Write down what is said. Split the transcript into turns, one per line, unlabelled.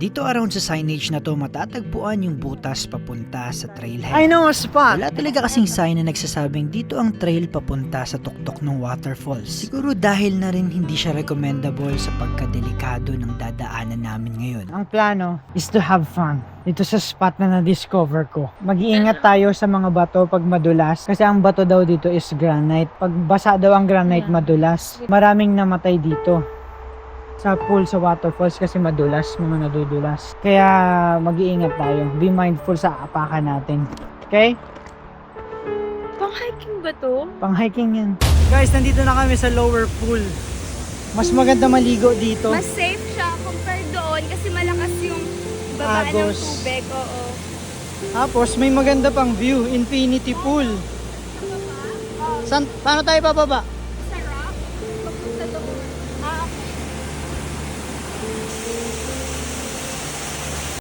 Dito around sa signage na to matatagpuan yung butas papunta sa trailhead.
I know a spot!
Wala talaga kasing sign na nagsasabing dito ang trail papunta sa tuktok ng waterfalls. Siguro dahil na rin hindi siya recommendable sa pagkadelikado ng dadaanan namin ngayon.
Ang plano is to have fun dito sa spot na na-discover ko. Mag-iingat tayo sa mga bato pag madulas kasi ang bato daw dito is granite. Pag basa daw ang granite, madulas. Maraming namatay dito sa pool, sa waterfalls kasi madulas, mga nadudulas. Kaya mag-iingat tayo. Be mindful sa apakan natin. Okay?
Pang-hiking ba to?
Pang-hiking yan. Guys, nandito na kami sa lower pool. Mas maganda maligo dito.
Mas safe siya compared doon kasi malakas yung baba ng
Agos.
tubig. Oo.
Tapos may maganda pang view, infinity pool. Paano tayo bababa?